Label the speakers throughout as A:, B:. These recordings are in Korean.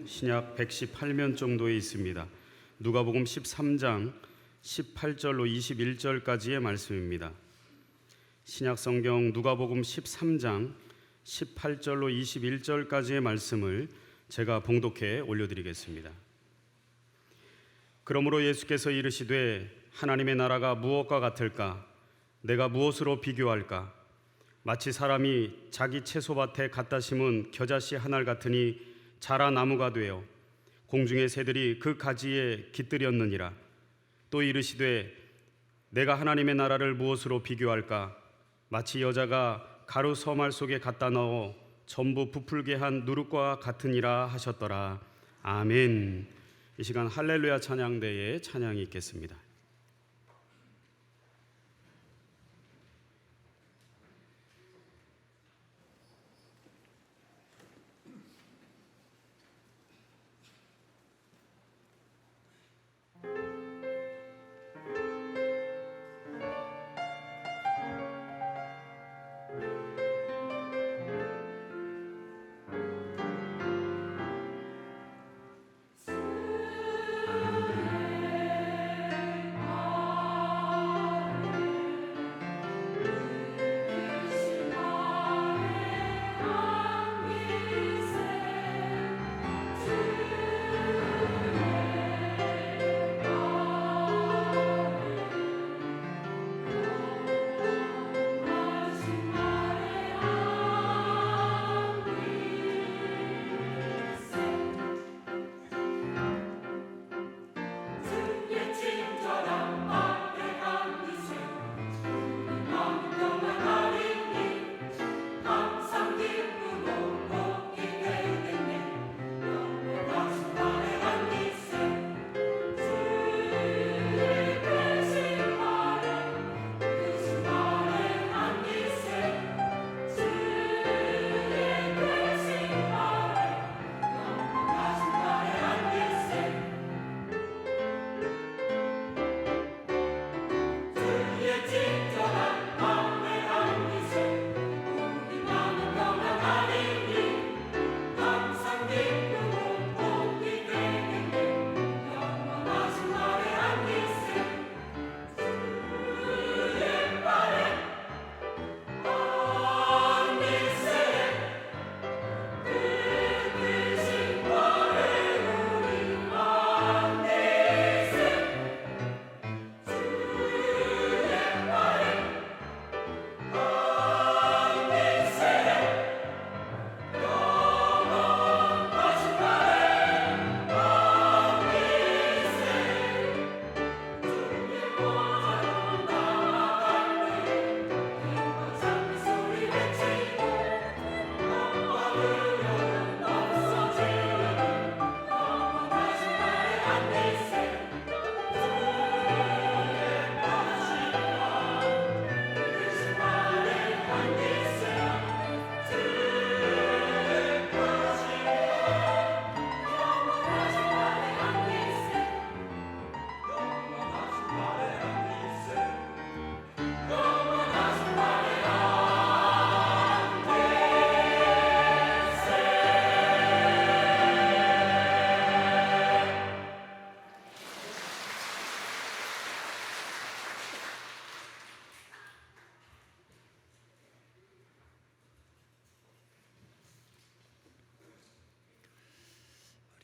A: 신약 118면 정도에 있습니다. 누가복음 13장 18절로 21절까지의 말씀입니다. 신약 성경 누가복음 13장 18절로 21절까지의 말씀을 제가 봉독해 올려드리겠습니다. 그러므로 예수께서 이르시되 하나님의 나라가 무엇과 같을까? 내가 무엇으로 비교할까? 마치 사람이 자기 채소밭에 갖다 심은 겨자씨 한 알 같으니 자라 나무가 되어 공중의 새들이 그 가지에 깃들였느니라. 또 이르시되 내가 하나님의 나라를 무엇으로 비교할까? 마치 여자가 가루 서말 속에 갖다 넣어 전부 부풀게 한 누룩과 같으니라 하셨더라. 아멘. 이 시간 할렐루야 찬양대에 찬양이 있겠습니다.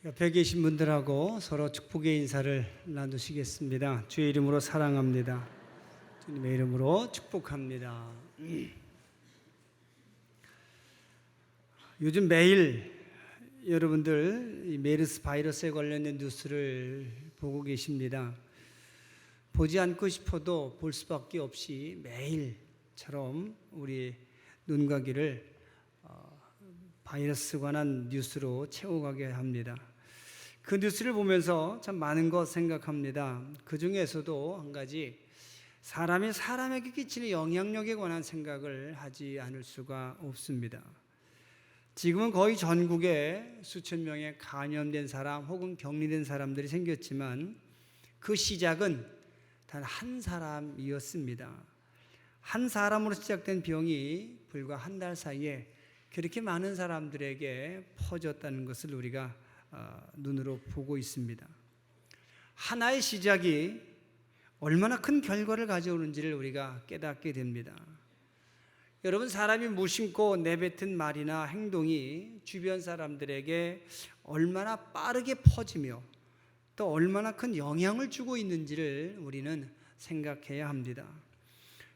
B: 옆에 계신 분들하고 서로 축복의 인사를 나누시겠습니다. 주의 이름으로 사랑합니다. 주님의 이름으로 축복합니다. 요즘 매일 여러분들 이 메르스 바이러스에 관련된 뉴스를 보고 계십니다. 보지 않고 싶어도 볼 수밖에 없이 매일처럼 우리 눈과 귀를 바이러스에 관한 뉴스로 채워가게 합니다. 그 뉴스를 보면서 참 많은 것 생각합니다. 그 중에서도 한 가지, 사람이 사람에게 끼치는 영향력에 관한 생각을 하지 않을 수가 없습니다. 지금은 거의 전국에 수천 명의 감염된 사람 혹은 격리된 사람들이 생겼지만 그 시작은 단 한 사람이었습니다. 한 사람으로 시작된 병이 불과 한 달 사이에 그렇게 많은 사람들에게 퍼졌다는 것을 우리가 눈으로 보고 있습니다. 하나의 시작이 얼마나 큰 결과를 가져오는지를 우리가 깨닫게 됩니다. 여러분, 사람이 무심코 내뱉은 말이나 행동이 주변 사람들에게 얼마나 빠르게 퍼지며 또 얼마나 큰 영향을 주고 있는지를 우리는 생각해야 합니다.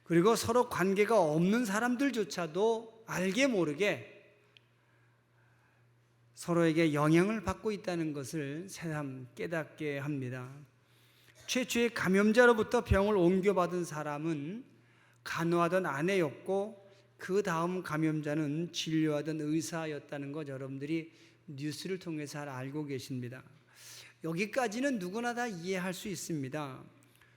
B: 그리고 서로 관계가 없는 사람들조차도 알게 모르게 서로에게 영향을 받고 있다는 것을 새삼 깨닫게 합니다. 최초의 감염자로부터 병을 옮겨받은 사람은 간호하던 아내였고 그 다음 감염자는 진료하던 의사였다는 것 여러분들이 뉴스를 통해 잘 알고 계십니다. 여기까지는 누구나 다 이해할 수 있습니다.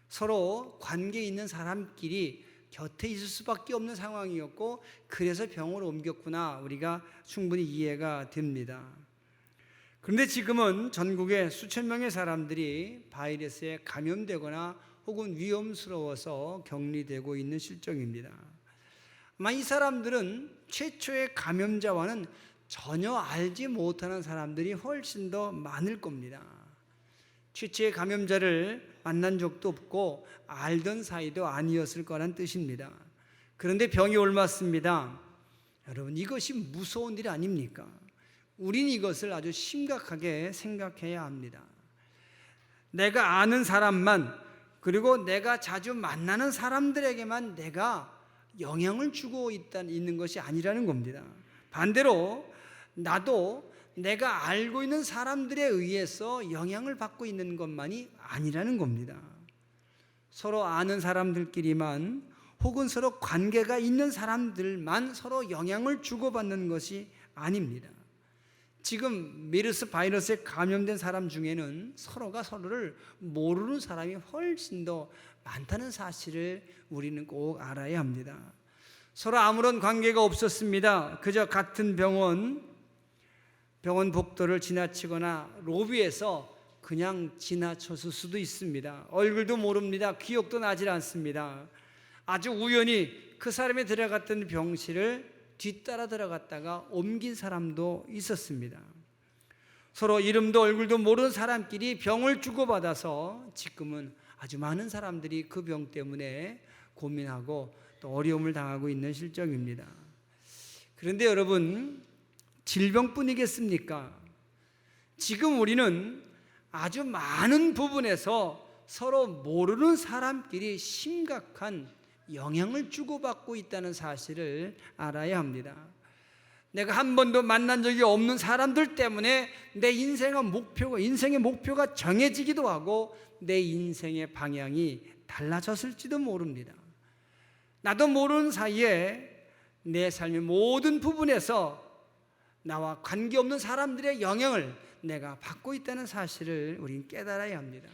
B: 서로 관계 있는 사람끼리 곁에 있을 수밖에 없는 상황이었고 그래서 병을 옮겼구나, 우리가 충분히 이해가 됩니다. 그런데 지금은 전국에 수천 명의 사람들이 바이러스에 감염되거나 혹은 위험스러워서 격리되고 있는 실정입니다. 아마 이 사람들은 최초의 감염자와는 전혀 알지 못하는 사람들이 훨씬 더 많을 겁니다. 최초의 감염자를 만난 적도 없고 알던 사이도 아니었을 거란 뜻입니다. 그런데 병이 옮았습니다. 여러분, 이것이 무서운 일 아닙니까? 우린 이것을 아주 심각하게 생각해야 합니다. 내가 아는 사람만, 그리고 내가 자주 만나는 사람들에게만 내가 영향을 주고 있는 것이 아니라는 겁니다. 반대로 나도 내가 알고 있는 사람들에 의해서 영향을 받고 있는 것만이 아니라는 겁니다. 서로 아는 사람들끼리만 혹은 서로 관계가 있는 사람들만 서로 영향을 주고받는 것이 아닙니다. 지금 메르스 바이러스에 감염된 사람 중에는 서로가 서로를 모르는 사람이 훨씬 더 많다는 사실을 우리는 꼭 알아야 합니다. 서로 아무런 관계가 없었습니다. 그저 같은 병원 복도를 지나치거나 로비에서 그냥 지나쳤을 수도 있습니다. 얼굴도 모릅니다. 기억도 나질 않습니다. 아주 우연히 그 사람이 들어갔던 병실을 뒤따라 들어갔다가 옮긴 사람도 있었습니다. 서로 이름도 얼굴도 모르는 사람끼리 병을 주고받아서 지금은 아주 많은 사람들이 그 병 때문에 고민하고 또 어려움을 당하고 있는 실정입니다. 그런데 여러분, 질병뿐이겠습니까? 지금 우리는 아주 많은 부분에서 서로 모르는 사람끼리 심각한 영향을 주고받고 있다는 사실을 알아야 합니다. 내가 한 번도 만난 적이 없는 사람들 때문에 내 인생의 목표가 정해지기도 하고 내 인생의 방향이 달라졌을지도 모릅니다. 나도 모르는 사이에 내 삶의 모든 부분에서 나와 관계없는 사람들의 영향을 내가 받고 있다는 사실을 우리는 깨달아야 합니다.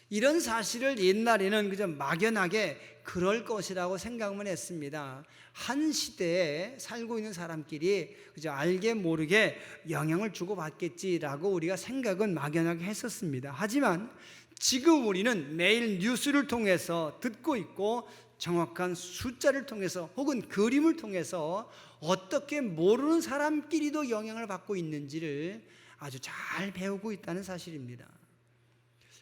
B: 이런 사실을 옛날에는 그저 막연하게 그럴 것이라고 생각만 했습니다. 한 시대에 살고 있는 사람끼리 그저 알게 모르게 영향을 주고받겠지라고 우리가 생각은 막연하게 했었습니다. 하지만 지금 우리는 매일 뉴스를 통해서 듣고 있고 정확한 숫자를 통해서 혹은 그림을 통해서 어떻게 모르는 사람끼리도 영향을 받고 있는지를 아주 잘 배우고 있다는 사실입니다.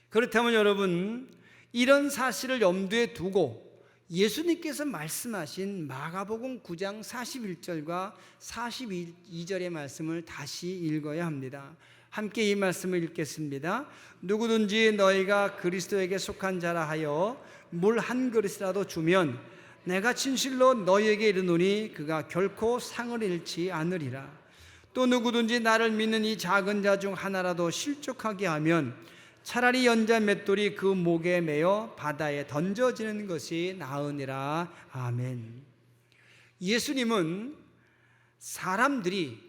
B: 그렇다면 여러분, 이런 사실을 염두에 두고 예수님께서 말씀하신 마가복음 9장 41절과 42절의 말씀을 다시 읽어야 합니다. 함께 이 말씀을 읽겠습니다. 누구든지 너희가 그리스도에게 속한 자라 하여 물 한 그릇이라도 주면 내가 진실로 너희에게 이르노니 그가 결코 상을 잃지 않으리라. 또 누구든지 나를 믿는 이 작은 자 중 하나라도 실족하게 하면 차라리 연자 맷돌이 그 목에 매어 바다에 던져지는 것이 나으니라. 아멘. 예수님은 사람들이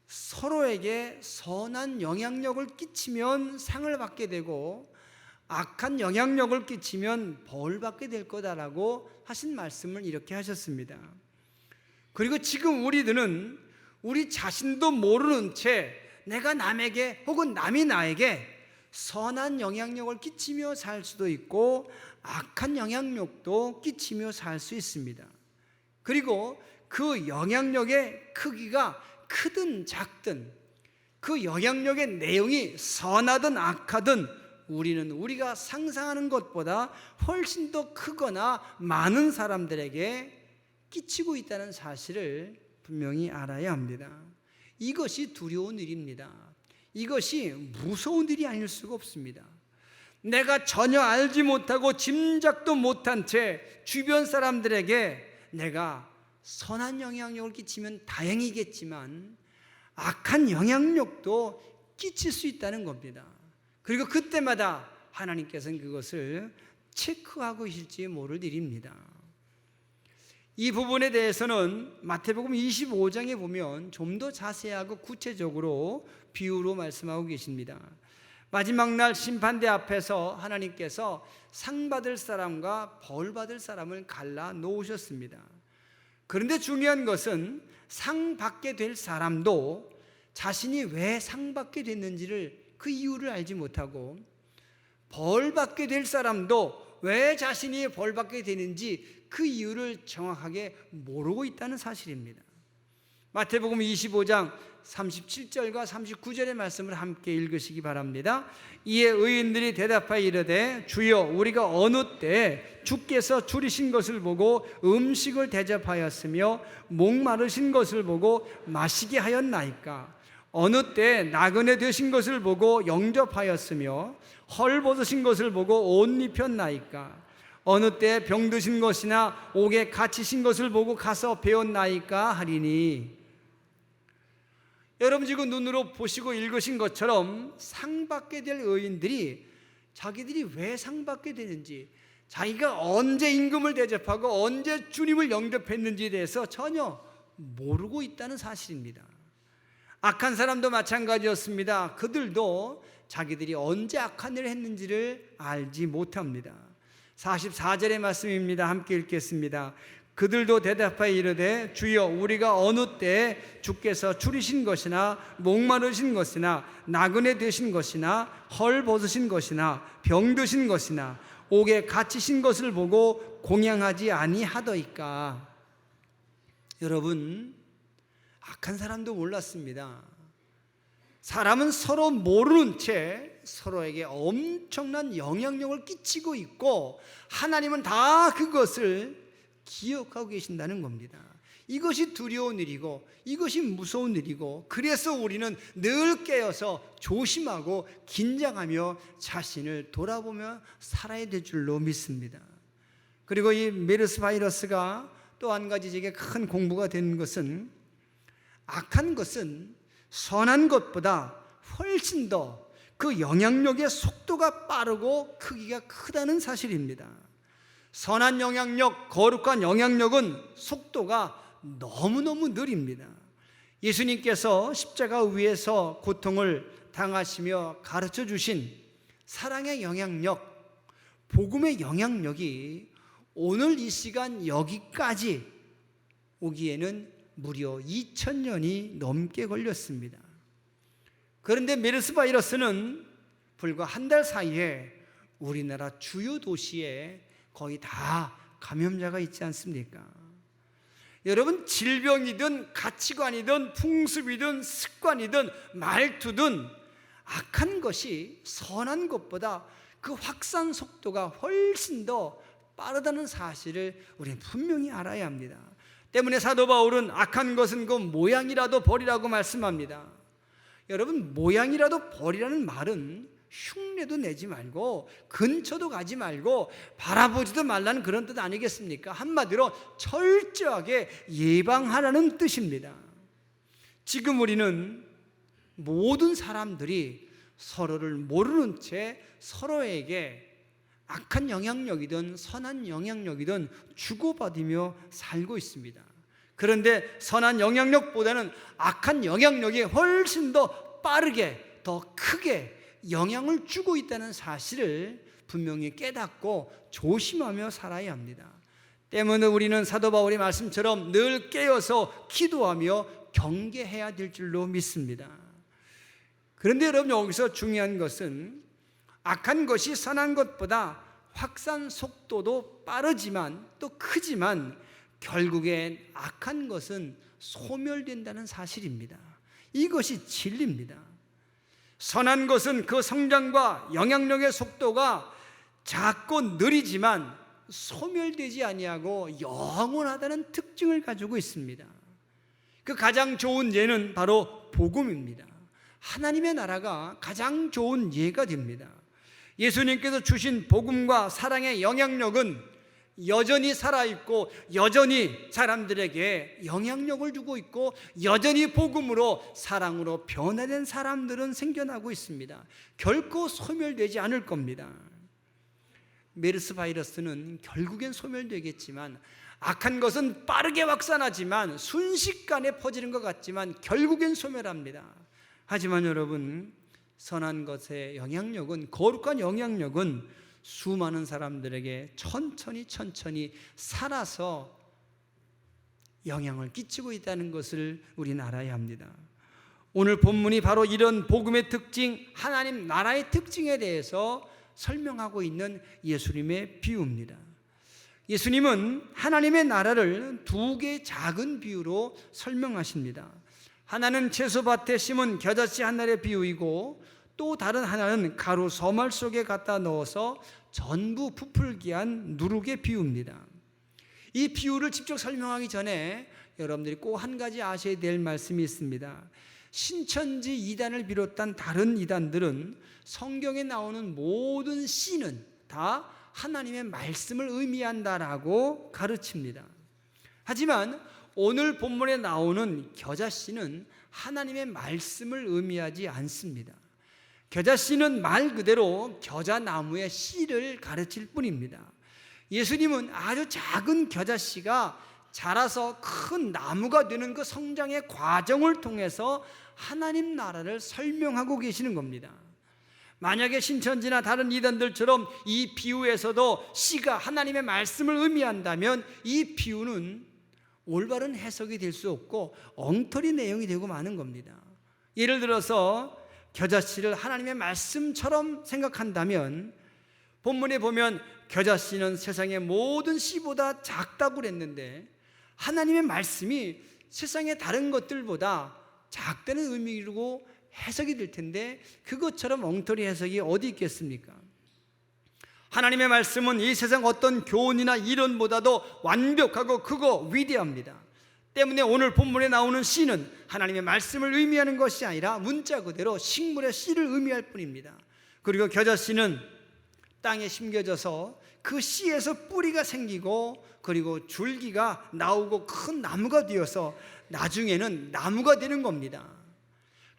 B: 서로에게 선한 영향력을 끼치면 상을 받게 되고 악한 영향력을 끼치면 벌 받게 될 거다라고 하신 말씀을 이렇게 하셨습니다. 그리고 지금 우리들은 우리 자신도 모르는 채 내가 남에게 혹은 남이 나에게 선한 영향력을 끼치며 살 수도 있고 악한 영향력도 끼치며 살 수 있습니다. 그리고 그 영향력의 크기가 크든 작든 그 영향력의 내용이 선하든 악하든 우리는 우리가 상상하는 것보다 훨씬 더 크거나 많은 사람들에게 끼치고 있다는 사실을 분명히 알아야 합니다. 이것이 두려운 일입니다. 이것이 무서운 일이 아닐 수가 없습니다. 내가 전혀 알지 못하고 짐작도 못한 채 주변 사람들에게 내가 선한 영향력을 끼치면 다행이겠지만 악한 영향력도 끼칠 수 있다는 겁니다. 그리고 그때마다 하나님께서는 그것을 체크하고 계실지 모를 일입니다. 이 부분에 대해서는 마태복음 25장에 보면 좀 더 자세하고 구체적으로 비유로 말씀하고 계십니다. 마지막 날 심판대 앞에서 하나님께서 상 받을 사람과 벌 받을 사람을 갈라 놓으셨습니다. 그런데 중요한 것은 상 받게 될 사람도 자신이 왜 상 받게 됐는지를 그 이유를 알지 못하고, 벌 받게 될 사람도 왜 자신이 벌 받게 되는지 그 이유를 정확하게 모르고 있다는 사실입니다. 마태복음 25장 37절과 39절의 말씀을 함께 읽으시기 바랍니다. 이에 의인들이 대답하여 이르되 주여 우리가 어느 때 주께서 줄이신 것을 보고 음식을 대접하였으며 목마르신 것을 보고 마시게 하였나이까? 어느 때 나그네 되신 것을 보고 영접하였으며 헐벗으신 것을 보고 옷 입혔나이까? 어느 때 병드신 것이나 옥에 갇히신 것을 보고 가서 배웠나이까 하리니. 여러분 지금 눈으로 보시고 읽으신 것처럼 상 받게 될 의인들이 자기들이 왜 상 받게 되는지, 자기가 언제 임금을 대접하고 언제 주님을 영접했는지에 대해서 전혀 모르고 있다는 사실입니다. 악한 사람도 마찬가지였습니다. 그들도 자기들이 언제 악한 일을 했는지를 알지 못합니다. 44절의 말씀입니다. 함께 읽겠습니다. 그들도 대답하여 이르되 주여 우리가 어느 때 주께서 줄이신 것이나 목마르신 것이나 나그네 되신 것이나 헐벗으신 것이나 병드신 것이나 옥에 갇히신 것을 보고 공양하지 아니하더이까? 여러분, 악한 사람도 몰랐습니다. 사람은 서로 모르는 채 서로에게 엄청난 영향력을 끼치고 있고 하나님은 다 그것을 기억하고 계신다는 겁니다. 이것이 두려운 일이고 이것이 무서운 일이고, 그래서 우리는 늘 깨어서 조심하고 긴장하며 자신을 돌아보며 살아야 될 줄로 믿습니다. 그리고 이 메르스 바이러스가 또 한 가지 제게 큰 공부가 되는 것은, 악한 것은 선한 것보다 훨씬 더 그 영향력의 속도가 빠르고 크기가 크다는 사실입니다. 선한 영향력, 거룩한 영향력은 속도가 너무너무 느립니다. 예수님께서 십자가 위에서 고통을 당하시며 가르쳐 주신 사랑의 영향력, 복음의 영향력이 오늘 이 시간 여기까지 오기에는 무려 2000년이 넘게 걸렸습니다. 그런데 메르스 바이러스는 불과 한 달 사이에 우리나라 주요 도시에 거의 다 감염자가 있지 않습니까? 여러분, 질병이든 가치관이든 풍습이든 습관이든 말투든 악한 것이 선한 것보다 그 확산 속도가 훨씬 더 빠르다는 사실을 우리는 분명히 알아야 합니다. 때문에 사도 바울은 악한 것은 그 모양이라도 버리라고 말씀합니다. 여러분, 모양이라도 버리라는 말은 흉내도 내지 말고 근처도 가지 말고 바라보지도 말라는 그런 뜻 아니겠습니까? 한마디로 철저하게 예방하라는 뜻입니다. 지금 우리는 모든 사람들이 서로를 모르는 채 서로에게 악한 영향력이든 선한 영향력이든 주고받으며 살고 있습니다. 그런데 선한 영향력보다는 악한 영향력이 훨씬 더 빠르게, 더 크게 영향을 주고 있다는 사실을 분명히 깨닫고 조심하며 살아야 합니다. 때문에 우리는 사도 바울의 말씀처럼 늘 깨어서 기도하며 경계해야 될 줄로 믿습니다. 그런데 여러분, 여기서 중요한 것은 악한 것이 선한 것보다 확산 속도도 빠르지만 또 크지만 결국엔 악한 것은 소멸된다는 사실입니다. 이것이 진리입니다. 선한 것은 그 성장과 영향력의 속도가 작고 느리지만 소멸되지 아니하고 영원하다는 특징을 가지고 있습니다. 그 가장 좋은 예는 바로 복음입니다. 하나님의 나라가 가장 좋은 예가 됩니다. 예수님께서 주신 복음과 사랑의 영향력은 여전히 살아있고 여전히 사람들에게 영향력을 주고 있고 여전히 복음으로 사랑으로 변화된 사람들은 생겨나고 있습니다. 결코 소멸되지 않을 겁니다. 메르스 바이러스는 결국엔 소멸되겠지만, 악한 것은 빠르게 확산하지만 순식간에 퍼지는 것 같지만 결국엔 소멸합니다. 하지만 여러분, 선한 것의 영향력은, 거룩한 영향력은 수많은 사람들에게 천천히 살아서 영향을 끼치고 있다는 것을 우리는 알아야 합니다. 오늘 본문이 바로 이런 복음의 특징, 하나님 나라의 특징에 대해서 설명하고 있는 예수님의 비유입니다. 예수님은 하나님의 나라를 두 개의 작은 비유로 설명하십니다. 하나는 채소밭에 심은 겨자씨 한 알의 비유이고, 또 다른 하나는 가루 서말 속에 갖다 넣어서 전부 부풀게 한 누룩의 비유입니다. 이 비유를 직접 설명하기 전에 여러분들이 꼭 한 가지 아셔야 될 말씀이 있습니다. 신천지 이단을 비롯한 다른 이단들은 성경에 나오는 모든 씨는 다 하나님의 말씀을 의미한다라고 가르칩니다. 하지만 오늘 본문에 나오는 겨자씨는 하나님의 말씀을 의미하지 않습니다. 겨자씨는 말 그대로 겨자나무의 씨를 가르칠 뿐입니다. 예수님은 아주 작은 겨자씨가 자라서 큰 나무가 되는 그 성장의 과정을 통해서 하나님 나라를 설명하고 계시는 겁니다. 만약에 신천지나 다른 이단들처럼 이 비유에서도 씨가 하나님의 말씀을 의미한다면 이 비유는 올바른 해석이 될 수 없고 엉터리 내용이 되고 마는 겁니다. 예를 들어서 겨자씨를 하나님의 말씀처럼 생각한다면, 본문에 보면 겨자씨는 세상의 모든 씨보다 작다고 그랬는데 하나님의 말씀이 세상의 다른 것들보다 작다는 의미로 해석이 될 텐데, 그것처럼 엉터리 해석이 어디 있겠습니까? 하나님의 말씀은 이 세상 어떤 교훈이나 이론보다도 완벽하고 크고 위대합니다. 때문에 오늘 본문에 나오는 씨는 하나님의 말씀을 의미하는 것이 아니라 문자 그대로 식물의 씨를 의미할 뿐입니다. 그리고 겨자씨는 땅에 심겨져서 그 씨에서 뿌리가 생기고, 그리고 줄기가 나오고 큰 나무가 되어서 나중에는 나무가 되는 겁니다.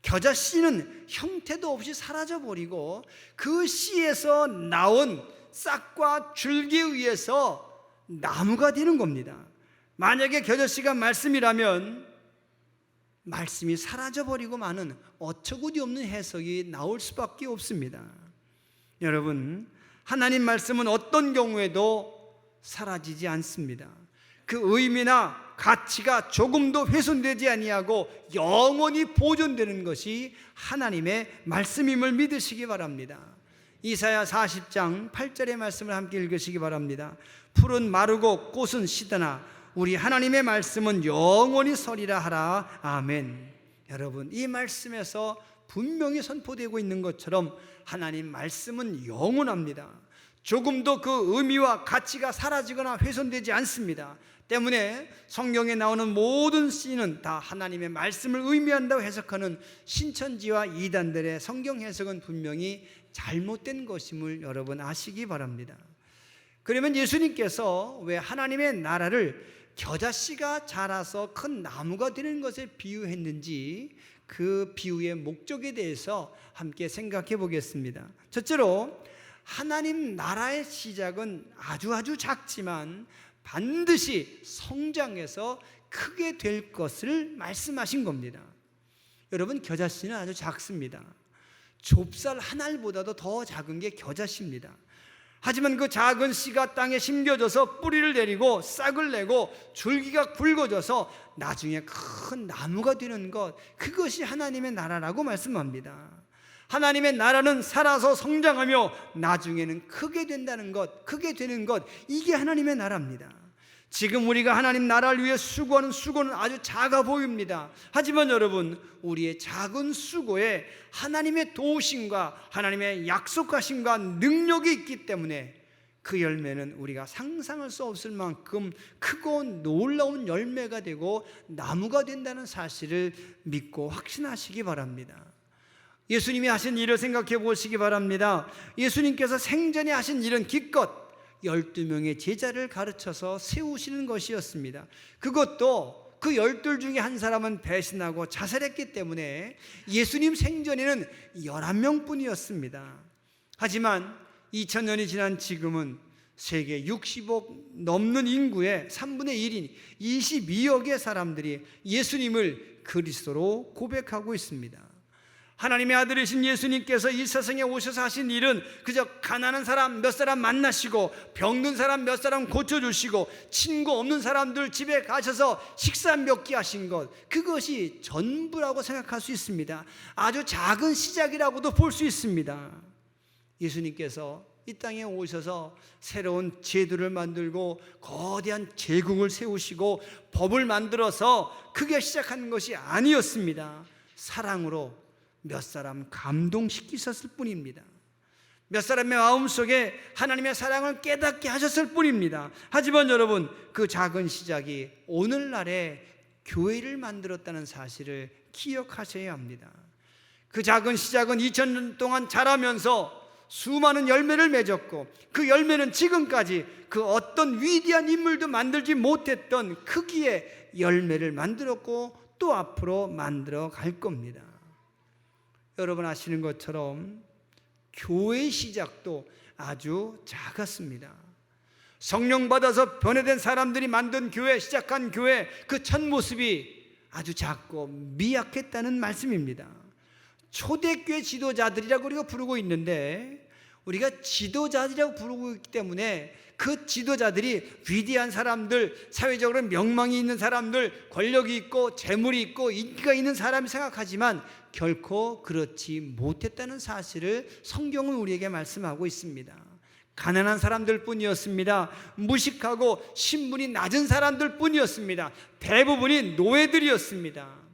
B: 겨자씨는 형태도 없이 사라져버리고 그 씨에서 나온 싹과 줄기에 의해서 나무가 되는 겁니다. 만약에 겨자씨가 말씀이라면 말씀이 사라져버리고 마는 어처구니 없는 해석이 나올 수밖에 없습니다. 여러분, 하나님 말씀은 어떤 경우에도 사라지지 않습니다. 그 의미나 가치가 조금도 훼손되지 아니하고 영원히 보존되는 것이 하나님의 말씀임을 믿으시기 바랍니다. 이사야 40장 8절의 말씀을 함께 읽으시기 바랍니다. 풀은 마르고 꽃은 시드나 우리 하나님의 말씀은 영원히 서리라 하라. 아멘. 여러분, 이 말씀에서 분명히 선포되고 있는 것처럼 하나님 말씀은 영원합니다. 조금도 그 의미와 가치가 사라지거나 훼손되지 않습니다. 때문에 성경에 나오는 모든 씨는 다 하나님의 말씀을 의미한다고 해석하는 신천지와 이단들의 성경 해석은 분명히 잘못된 것임을 여러분 아시기 바랍니다. 그러면 예수님께서 왜 하나님의 나라를 겨자씨가 자라서 큰 나무가 되는 것에 비유했는지, 그 비유의 목적에 대해서 함께 생각해 보겠습니다. 첫째로, 하나님 나라의 시작은 아주 작지만 반드시 성장해서 크게 될 것을 말씀하신 겁니다. 여러분, 겨자씨는 아주 작습니다. 좁쌀 한 알보다도 더 작은 게 겨자씨입니다. 하지만 그 작은 씨가 땅에 심겨져서 뿌리를 내리고 싹을 내고 줄기가 굵어져서 나중에 큰 나무가 되는 것, 그것이 하나님의 나라라고 말씀합니다. 하나님의 나라는 살아서 성장하며 나중에는 크게 된다는 것, 크게 되는 것, 이게 하나님의 나라입니다. 지금 우리가 하나님 나라를 위해 수고하는 수고는 아주 작아 보입니다. 하지만 여러분, 우리의 작은 수고에 하나님의 도우심과 하나님의 약속하심과 능력이 있기 때문에 그 열매는 우리가 상상할 수 없을 만큼 크고 놀라운 열매가 되고 나무가 된다는 사실을 믿고 확신하시기 바랍니다. 예수님이 하신 일을 생각해 보시기 바랍니다. 예수님께서 생전에 하신 일은 기껏 12명의 제자를 가르쳐서 세우시는 것이었습니다. 그것도 그 12 중에 한 사람은 배신하고 자살했기 때문에 예수님 생전에는 11명뿐이었습니다. 하지만 2000년이 지난 지금은 세계 60억 넘는 인구의 3분의 1인 22억의 사람들이 예수님을 그리스도로 고백하고 있습니다. 하나님의 아들이신 예수님께서 이 세상에 오셔서 하신 일은 그저 가난한 사람 몇 사람 만나시고 병든 사람 몇 사람 고쳐주시고 친구 없는 사람들 집에 가셔서 식사 몇 끼 하신 것, 그것이 전부라고 생각할 수 있습니다. 아주 작은 시작이라고도 볼 수 있습니다. 예수님께서 이 땅에 오셔서 새로운 제도를 만들고 거대한 제국을 세우시고 법을 만들어서 크게 시작하는 것이 아니었습니다. 사랑으로 몇 사람 감동시키셨을 뿐입니다. 몇 사람의 마음속에 하나님의 사랑을 깨닫게 하셨을 뿐입니다. 하지만 여러분, 그 작은 시작이 오늘날의 교회를 만들었다는 사실을 기억하셔야 합니다. 그 작은 시작은 2000년 동안 자라면서 수많은 열매를 맺었고, 그 열매는 지금까지 그 어떤 위대한 인물도 만들지 못했던 크기의 열매를 만들었고 또 앞으로 만들어 갈 겁니다. 여러분 아시는 것처럼 교회의 시작도 아주 작았습니다. 성령 받아서 변화된 사람들이 만든 교회, 시작한 교회, 그 첫 모습이 아주 작고 미약했다는 말씀입니다. 초대교회 지도자들이라고 우리가 부르고 있는데, 우리가 지도자들이라고 부르고 있기 때문에 그 지도자들이 위대한 사람들, 사회적으로 명망이 있는 사람들, 권력이 있고 재물이 있고 인기가 있는 사람이 생각하지만 결코 그렇지 못했다는 사실을 성경은 우리에게 말씀하고 있습니다. 가난한 사람들 뿐이었습니다. 무식하고 신분이 낮은 사람들 뿐이었습니다. 대부분이 노예들이었습니다.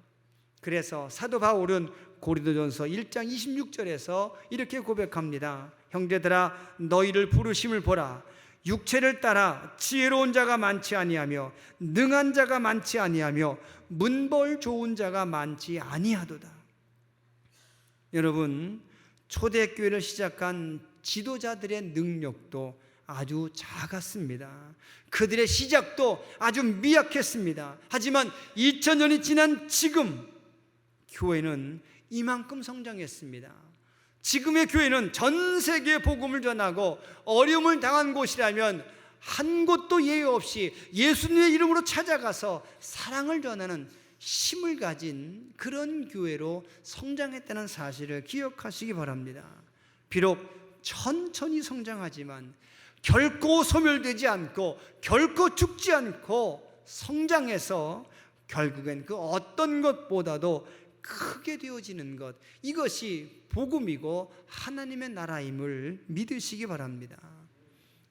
B: 그래서 사도 바울은 고린도전서 1장 26절에서 이렇게 고백합니다. 형제들아, 너희를 부르심을 보라. 육체를 따라 지혜로운 자가 많지 아니하며 능한 자가 많지 아니하며 문벌 좋은 자가 많지 아니하도다. 여러분, 초대교회를 시작한 지도자들의 능력도 아주 작았습니다. 그들의 시작도 아주 미약했습니다. 하지만 2000년이 지난 지금 교회는 이만큼 성장했습니다. 지금의 교회는 전 세계에 복음을 전하고 어려움을 당한 곳이라면 한 곳도 예외 없이 예수님의 이름으로 찾아가서 사랑을 전하는 힘을 가진 그런 교회로 성장했다는 사실을 기억하시기 바랍니다. 비록 천천히 성장하지만 결코 소멸되지 않고 결코 죽지 않고 성장해서 결국엔 그 어떤 것보다도 크게 되어지는 것, 이것이 복음이고 하나님의 나라임을 믿으시기 바랍니다.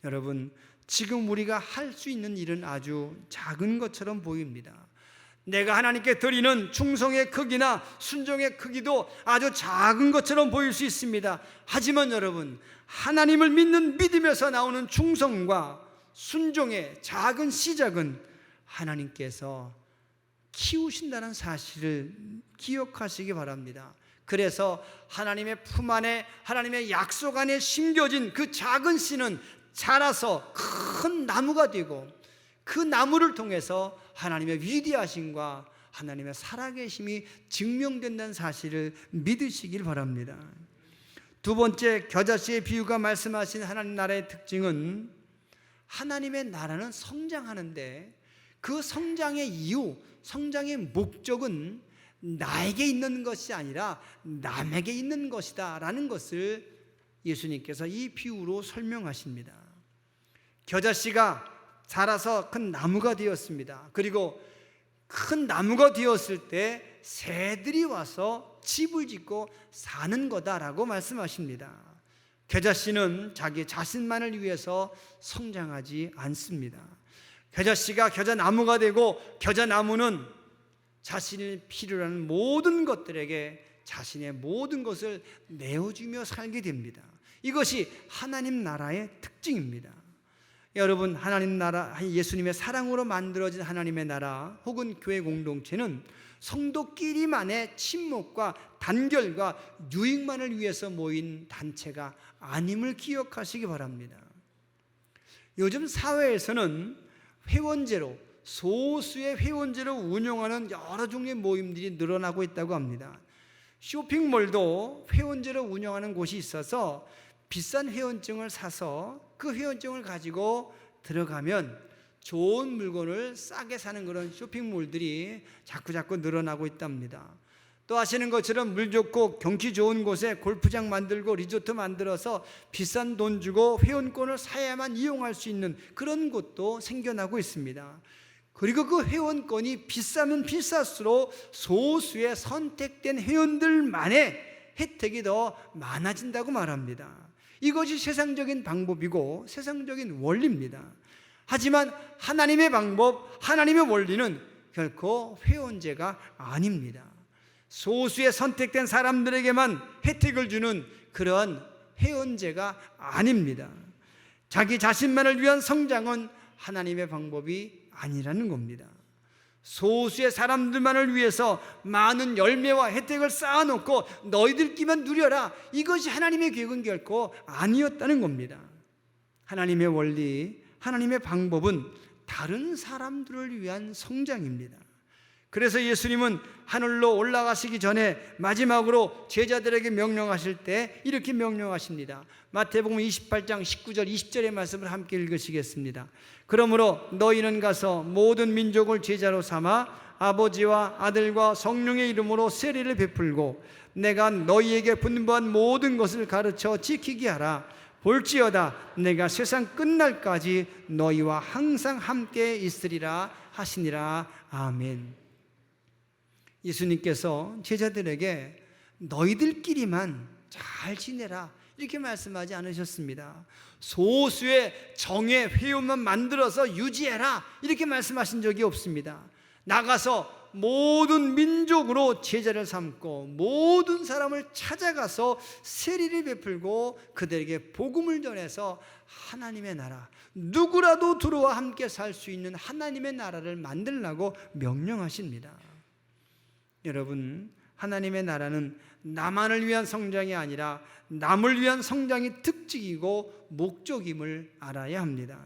B: 여러분, 지금 우리가 할 수 있는 일은 아주 작은 것처럼 보입니다. 내가 하나님께 드리는 충성의 크기나 순종의 크기도 아주 작은 것처럼 보일 수 있습니다. 하지만 여러분, 하나님을 믿는 믿음에서 나오는 충성과 순종의 작은 시작은 하나님께서 키우신다는 사실을 기억하시기 바랍니다. 그래서 하나님의 품 안에, 하나님의 약속 안에 심겨진 그 작은 씨는 자라서 큰 나무가 되고, 그 나무를 통해서 하나님의 위대하심과 하나님의 살아계심이 증명된다는 사실을 믿으시길 바랍니다. 두 번째, 겨자씨의 비유가 말씀하신 하나님 나라의 특징은, 하나님의 나라는 성장하는데 그 성장의 이유, 성장의 목적은 나에게 있는 것이 아니라 남에게 있는 것이다 라는 것을 예수님께서 이 비유로 설명하십니다. 겨자씨가 자라서 큰 나무가 되었습니다. 그리고 큰 나무가 되었을 때 새들이 와서 집을 짓고 사는 거다라고 말씀하십니다. 겨자씨는 자기 자신만을 위해서 성장하지 않습니다. 겨자씨가 겨자나무가 되고 겨자나무는 자신이 필요로 하는 모든 것들에게 자신의 모든 것을 내어주며 살게 됩니다. 이것이 하나님 나라의 특징입니다. 여러분, 하나님 나라, 예수님의 사랑으로 만들어진 하나님의 나라 혹은 교회 공동체는 성도끼리만의 친목과 단결과 유익만을 위해서 모인 단체가 아님을 기억하시기 바랍니다. 요즘 사회에서는 회원제로, 소수의 회원제로 운영하는 여러 종류의 모임들이 늘어나고 있다고 합니다. 쇼핑몰도 회원제로 운영하는 곳이 있어서 비싼 회원증을 사서 그 회원증을 가지고 들어가면 좋은 물건을 싸게 사는 그런 쇼핑몰들이 자꾸 늘어나고 있답니다. 또 아시는 것처럼 물 좋고 경치 좋은 곳에 골프장 만들고 리조트 만들어서 비싼 돈 주고 회원권을 사야만 이용할 수 있는 그런 곳도 생겨나고 있습니다. 그리고 그 회원권이 비싸면 비쌀수록 소수의 선택된 회원들만의 혜택이 더 많아진다고 말합니다. 이것이 세상적인 방법이고 세상적인 원리입니다. 하지만 하나님의 방법, 하나님의 원리는 결코 회원제가 아닙니다. 소수의 선택된 사람들에게만 혜택을 주는 그런 회원제가 아닙니다. 자기 자신만을 위한 성장은 하나님의 방법이 아니라는 겁니다. 소수의 사람들만을 위해서 많은 열매와 혜택을 쌓아놓고 너희들끼만 누려라, 이것이 하나님의 계획은 결코 아니었다는 겁니다. 하나님의 원리, 하나님의 방법은 다른 사람들을 위한 성장입니다. 그래서 예수님은 하늘로 올라가시기 전에 마지막으로 제자들에게 명령하실 때 이렇게 명령하십니다. 마태복음 28장 19절 20절의 말씀을 함께 읽으시겠습니다. 그러므로 너희는 가서 모든 민족을 제자로 삼아 아버지와 아들과 성령의 이름으로 세례를 베풀고 내가 너희에게 분부한 모든 것을 가르쳐 지키게 하라. 볼지어다 내가 세상 끝날까지 너희와 항상 함께 있으리라 하시니라. 아멘. 예수님께서 제자들에게 너희들끼리만 잘 지내라 이렇게 말씀하지 않으셨습니다. 소수의 정예 회원만 만들어서 유지해라 이렇게 말씀하신 적이 없습니다. 나가서 모든 민족으로 제자를 삼고 모든 사람을 찾아가서 세례를 베풀고 그들에게 복음을 전해서 하나님의 나라, 누구라도 들어와 함께 살 수 있는 하나님의 나라를 만들라고 명령하십니다. 여러분, 하나님의 나라는 나만을 위한 성장이 아니라 남을 위한 성장이 특징이고 목적임을 알아야 합니다.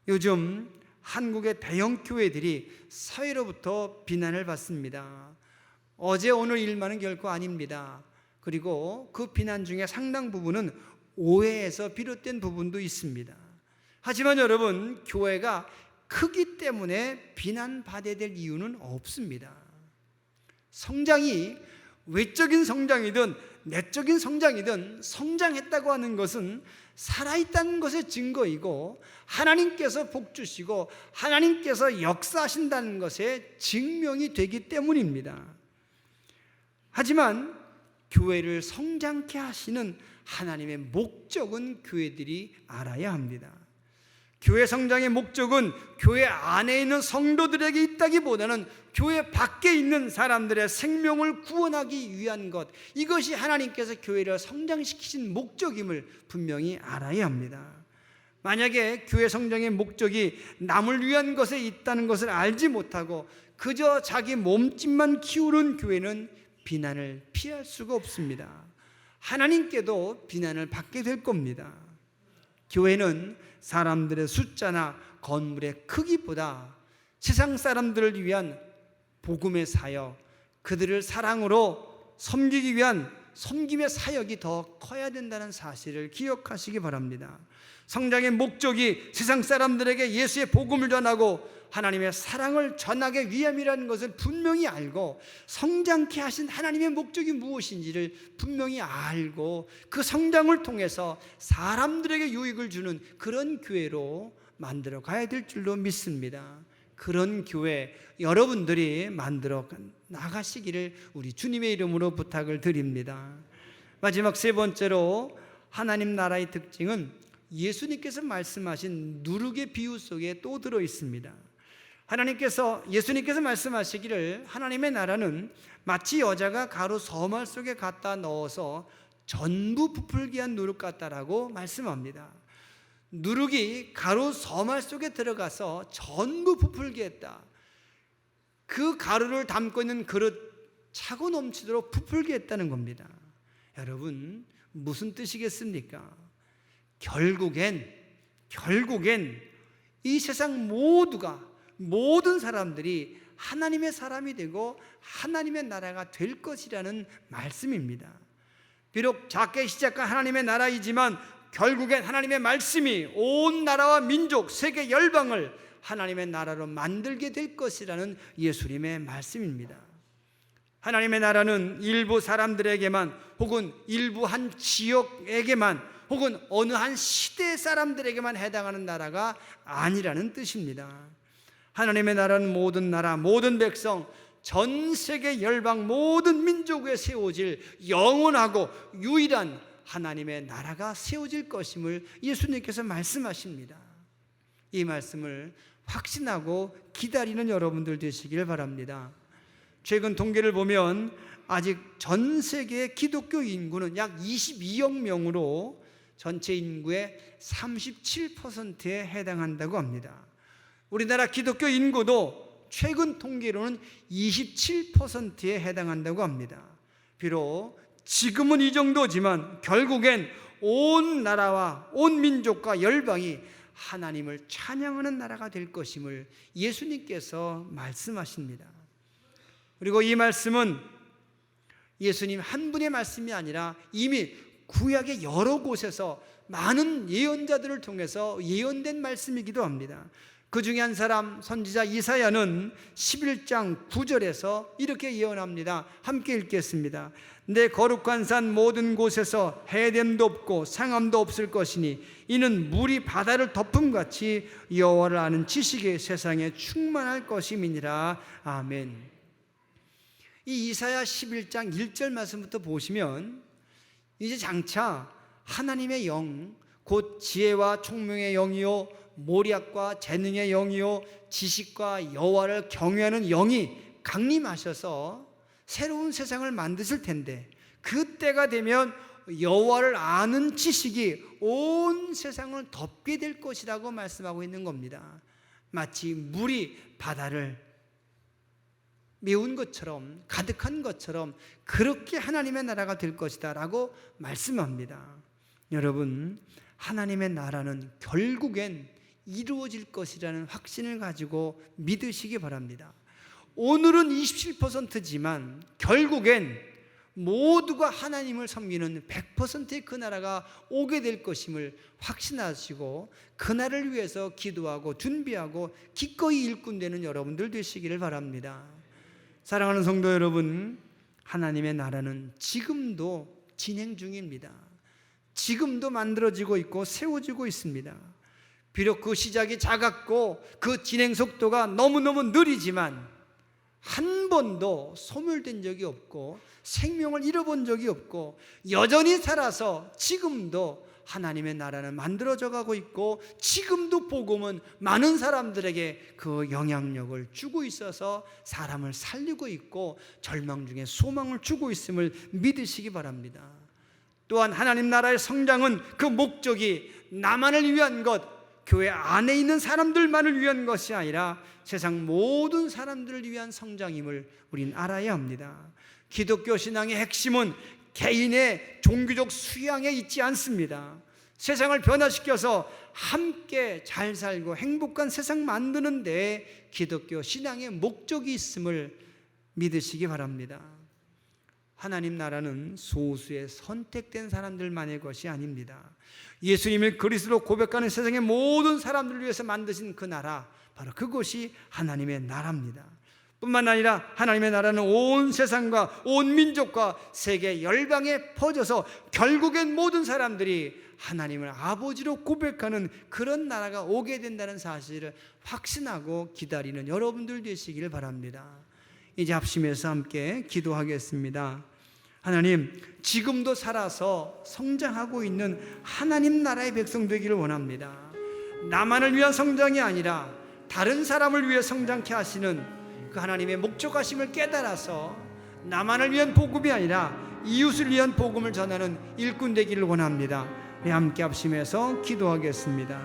B: 요즘 한국의 대형 교회들이 사회로부터 비난을 받습니다. 어제 오늘 일만은 결코 아닙니다. 그리고 그 비난 중에 상당 부분은 오해에서 비롯된 부분도 있습니다. 하지만 여러분, 교회가 크기 때문에 비난받아야 될 이유는 없습니다. 성장이 외적인 성장이든 내적인 성장이든 성장했다고 하는 것은 살아있다는 것의 증거이고 하나님께서 복 주시고 하나님께서 역사하신다는 것의 증명이 되기 때문입니다. 하지만 교회를 성장케 하시는 하나님의 목적은 교회들이 알아야 합니다. 교회 성장의 목적은 교회 안에 있는 성도들에게 있다기보다는 교회 밖에 있는 사람들의 생명을 구원하기 위한 것, 이것이 하나님께서 교회를 성장시키신 목적임을 분명히 알아야 합니다. 만약에 교회 성장의 목적이 남을 위한 것에 있다는 것을 알지 못하고 그저 자기 몸집만 키우는 교회는 비난을 피할 수가 없습니다. 하나님께도 비난을 받게 될 겁니다. 교회는 사람들의 숫자나 건물의 크기보다 세상 사람들을 위한 복음의 사역, 그들을 사랑으로 섬기기 위한 섬김의 사역이 더 커야 된다는 사실을 기억하시기 바랍니다. 성장의 목적이 세상 사람들에게 예수의 복음을 전하고 하나님의 사랑을 전하기 위함이라는 것을 분명히 알고 성장케 하신 하나님의 목적이 무엇인지를 분명히 알고 그 성장을 통해서 사람들에게 유익을 주는 그런 교회로 만들어 가야 될 줄로 믿습니다. 그런 교회 여러분들이 만들어 나가시기를 우리 주님의 이름으로 부탁을 드립니다. 마지막 세 번째로 하나님 나라의 특징은 예수님께서 말씀하신 누룩의 비유 속에 또 들어 있습니다. 예수님께서 말씀하시기를 하나님의 나라는 마치 여자가 가루 서말 속에 갖다 넣어서 전부 부풀게 한 누룩 같다라고 말씀합니다. 누룩이 가루 서말 속에 들어가서 전부 부풀게 했다. 그 가루를 담고 있는 그릇 차고 넘치도록 부풀게 했다는 겁니다. 여러분, 무슨 뜻이겠습니까? 결국엔 이 세상 모든 사람들이 하나님의 사람이 되고 하나님의 나라가 될 것이라는 말씀입니다. 비록 작게 시작한 하나님의 나라이지만 결국엔 하나님의 말씀이 온 나라와 민족, 세계 열방을 하나님의 나라로 만들게 될 것이라는 예수님의 말씀입니다. 하나님의 나라는 일부 사람들에게만, 혹은 일부 한 지역에게만, 혹은 어느 한 시대 사람들에게만 해당하는 나라가 아니라는 뜻입니다. 하나님의 나라는 모든 나라, 모든 백성, 전 세계 열방 모든 민족에 세워질 영원하고 유일한 하나님의 나라가 세워질 것임을 예수님께서 말씀하십니다. 이 말씀을 확신하고 기다리는 여러분들 되시길 바랍니다. 최근 통계를 보면 아직 전 세계 기독교 인구는 약 22억 명으로 전체 인구의 37%에 해당한다고 합니다. 우리나라 기독교 인구도 최근 통계로는 27%에 해당한다고 합니다. 비록 지금은 이 정도지만 결국엔 온 나라와 온 민족과 열방이 하나님을 찬양하는 나라가 될 것임을 예수님께서 말씀하십니다. 그리고 이 말씀은 예수님 한 분의 말씀이 아니라 이미 구약의 여러 곳에서 많은 예언자들을 통해서 예언된 말씀이기도 합니다. 그 중에 한 사람 선지자 이사야는 11장 9절에서 이렇게 예언합니다. 함께 읽겠습니다. 내 거룩한 산 모든 곳에서 해됨도 없고 상함도 없을 것이니 이는 물이 바다를 덮음같이 여호와를 아는 지식이 세상에 충만할 것임이니라. 아멘. 이 이사야 11장 1절 말씀부터 보시면 이제 장차 하나님의 영, 곧 지혜와 총명의 영이요 모략과 재능의 영이요 지식과 여호와를 경외하는 영이 강림하셔서 새로운 세상을 만드실 텐데, 그때가 되면 여호와를 아는 지식이 온 세상을 덮게 될 것이라고 말씀하고 있는 겁니다. 마치 물이 바다를 메운 것처럼, 가득한 것처럼 그렇게 하나님의 나라가 될 것이다 라고 말씀합니다. 여러분, 하나님의 나라는 결국엔 이루어질 것이라는 확신을 가지고 믿으시기 바랍니다. 오늘은 27%지만 결국엔 모두가 하나님을 섬기는 100%의 그 나라가 오게 될 것임을 확신하시고 그날을 위해서 기도하고 준비하고 기꺼이 일꾼 되는 여러분들 되시기를 바랍니다. 사랑하는 성도 여러분, 하나님의 나라는 지금도 진행 중입니다. 지금도 만들어지고 있고 세워지고 있습니다. 비록 그 시작이 작았고 그 진행 속도가 너무너무 느리지만 한 번도 소멸된 적이 없고 생명을 잃어본 적이 없고 여전히 살아서 지금도 하나님의 나라는 만들어져 가고 있고 지금도 복음은 많은 사람들에게 그 영향력을 주고 있어서 사람을 살리고 있고 절망 중에 소망을 주고 있음을 믿으시기 바랍니다. 또한 하나님 나라의 성장은 그 목적이 나만을 위한 것, 교회 안에 있는 사람들만을 위한 것이 아니라 세상 모든 사람들을 위한 성장임을 우린 알아야 합니다. 기독교 신앙의 핵심은 개인의 종교적 수양에 있지 않습니다. 세상을 변화시켜서 함께 잘 살고 행복한 세상 만드는 데 기독교 신앙의 목적이 있음을 믿으시기 바랍니다. 하나님 나라는 소수의 선택된 사람들만의 것이 아닙니다. 예수님을 그리스도로 고백하는 세상의 모든 사람들을 위해서 만드신 그 나라, 바로 그것이 하나님의 나라입니다. 뿐만 아니라 하나님의 나라는 온 세상과 온 민족과 세계 열방에 퍼져서 결국엔 모든 사람들이 하나님을 아버지로 고백하는 그런 나라가 오게 된다는 사실을 확신하고 기다리는 여러분들 되시기를 바랍니다. 이제 합심해서 함께 기도하겠습니다. 하나님, 지금도 살아서 성장하고 있는 하나님 나라의 백성 되기를 원합니다. 나만을 위한 성장이 아니라 다른 사람을 위해 성장케 하시는 그 하나님의 목적하심을 깨달아서 나만을 위한 복음이 아니라 이웃을 위한 복음을 전하는 일꾼 되기를 원합니다. 우리 함께 합심해서 기도하겠습니다.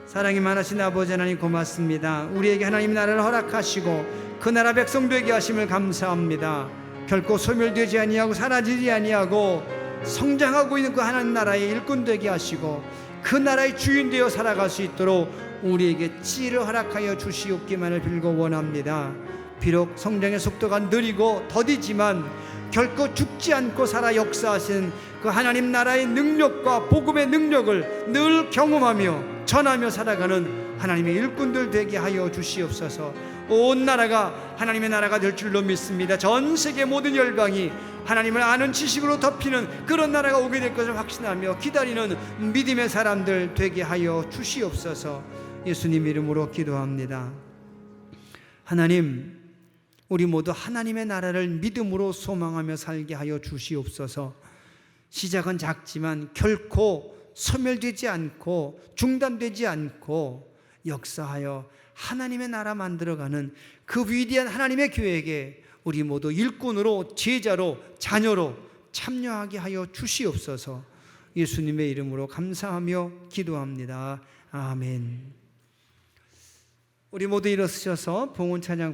B: 사랑이 많으신 아버지 하나님, 고맙습니다. 우리에게 하나님 나라를 허락하시고 그 나라 백성 되게 하심을 감사합니다. 결코 소멸되지 아니하고 사라지지 아니하고 성장하고 있는 그 하나님 나라의 일꾼 되게 하시고 그 나라의 주인 되어 살아갈 수 있도록 우리에게 지혜를 허락하여 주시옵기만을 빌고 원합니다. 비록 성장의 속도가 느리고 더디지만 결코 죽지 않고 살아 역사하시는 그 하나님 나라의 능력과 복음의 능력을 늘 경험하며 전하며 살아가는 하나님의 일꾼들 되게 하여 주시옵소서. 온 나라가 하나님의 나라가 될 줄로 믿습니다. 전 세계 모든 열방이 하나님을 아는 지식으로 덮이는 그런 나라가 오게 될 것을 확신하며 기다리는 믿음의 사람들 되게 하여 주시옵소서. 예수님 이름으로 기도합니다. 하나님, 우리 모두 하나님의 나라를 믿음으로 소망하며 살게 하여 주시옵소서. 시작은 작지만 결코 소멸되지 않고 중단되지 않고 역사하여 하나님의 나라 만들어가는 그 위대한 하나님의 교회에게 우리 모두 일꾼으로, 제자로, 자녀로 참여하게 하여 주시옵소서. 예수님의 이름으로 감사하며 기도합니다. 아멘. 우리 모두 일어서셔서 봉헌 찬양